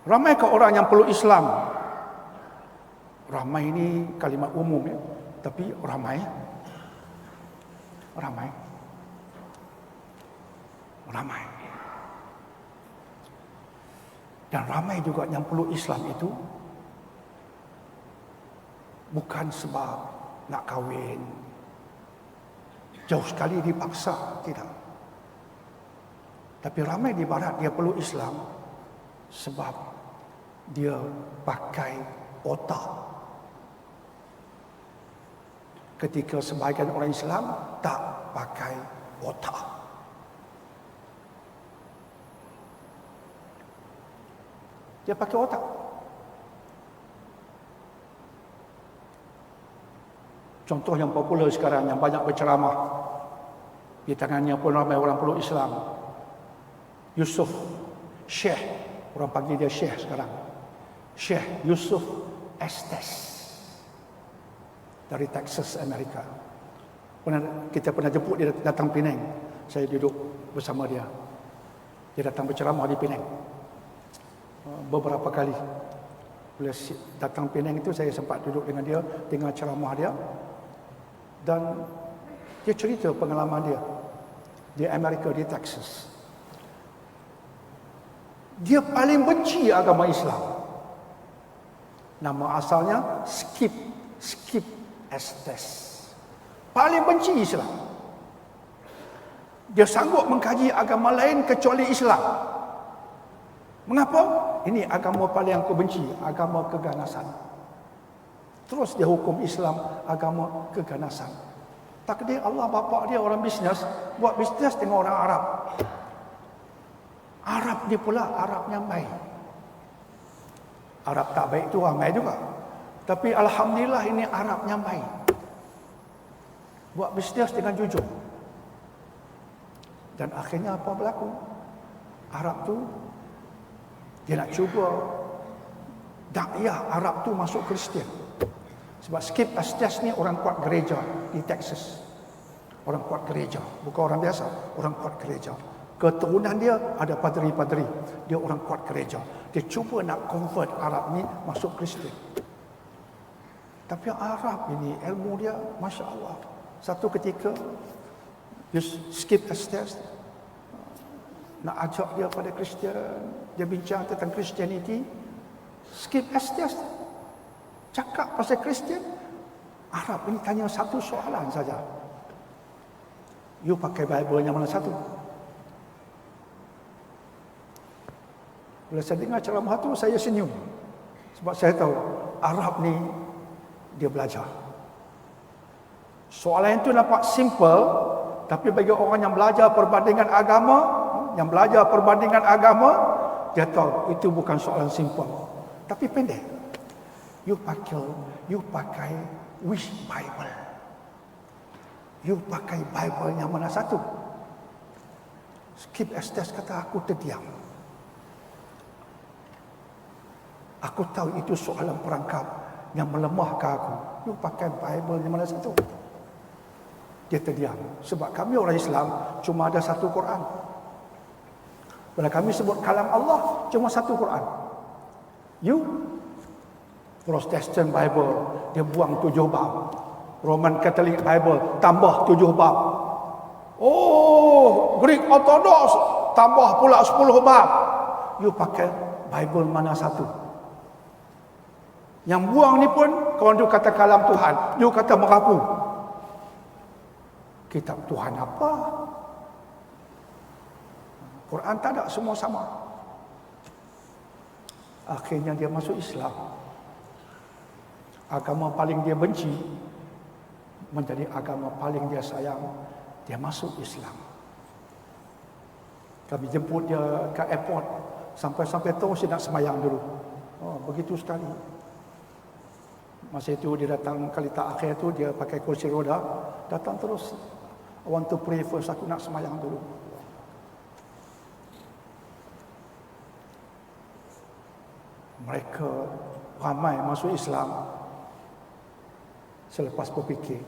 Ramai ke orang yang peluk Islam? Ramai ini kalimat umum ya, tapi ramai. Dan ramai juga yang peluk Islam itu bukan sebab nak kahwin, jauh sekali dipaksa, tidak. Tapi ramai di barat dia peluk Islam sebab dia pakai otak. Ketika sebahagian orang Islam tak pakai otak. Dia pakai otak. Contoh yang popular sekarang, yang banyak berceramah, di tangannya pun ramai orang peluk Islam. Yusuf, Syekh, orang panggil dia Syekh sekarang. Syekh Yusuf Estes dari Texas, Amerika. Kita pernah jemput dia datang Penang. Saya duduk bersama dia. Dia datang berceramah di Penang beberapa kali. Bila datang Penang itu, saya sempat duduk dengan dia, dengar ceramah dia, dan dia cerita pengalaman dia di Amerika, di Texas. Dia paling benci agama Islam. Nama asalnya Skip Estes. Paling benci Islam. Dia sanggup mengkaji agama lain kecuali Islam. Mengapa? Ini agama paling aku benci, agama keganasan. Terus dia hukum Islam agama keganasan. Takdir Allah, bapa dia orang bisnes, buat bisnes dengan orang Arab. Arab ni pula Arab yang baik. Arab tak baik tu ramai juga. Tapi alhamdulillah ini Arab yang baik. Buat bisnes dengan jujur. Dan akhirnya apa berlaku? Arab tu dia nak cuba dakwah Arab tu masuk Kristian. Sebab Skip Estes ni orang kuat gereja di Texas. Orang kuat gereja, bukan orang biasa, orang kuat gereja. Keturunan dia ada padri-padri. Dia orang kuat gereja. Dia cuba nak convert Arab ni masuk Kristian. Tapi Arab ini ilmu dia Masya Allah. Satu ketika Skip Estes nak ajak dia pada Kristian, dia bincang tentang Christianity. Skip Estes cakap pasal Kristian, Arab ini tanya satu soalan saja. You pakai Bible yang mana satu? Bila saya dengar ceramah tu, saya senyum. Sebab saya tahu Arab ni dia belajar. Soalan itu nampak simple, tapi bagi orang yang belajar perbandingan agama, dia tahu itu bukan soalan simple, tapi pendek. You pakai which Bible? You pakai Bible yang mana satu? Skip Estes kata, aku terdiam. Aku tahu itu soalan perangkap yang melemahkan aku. You pakai Bible yang mana satu? Dia terdiam. Sebab kami orang Islam cuma ada satu Quran. Bila kami sebut kalam Allah, cuma satu Quran. You Protestant Bible, dia buang 7 bab. Roman Catholic Bible, tambah 7 bab. Oh, Greek Orthodox, tambah pula 10 bab. You pakai Bible mana satu? Yang buang ni pun, kalau you kata kalam Tuhan, you kata merapu. Kitab Tuhan apa? Quran tak ada, semua sama. Akhirnya dia masuk Islam. Agama paling dia benci menjadi agama paling dia sayang. Dia masuk Islam. Kami jemput dia ke airport. Sampai-sampai tahu saya nak semayang dulu. Oh, begitu sekali. Masa itu dia datang kali tak akhir tu, dia pakai kursi roda. Datang terus. I want to pray first, aku nak semayang dulu. Mereka ramai masuk Islam selepas berfikir.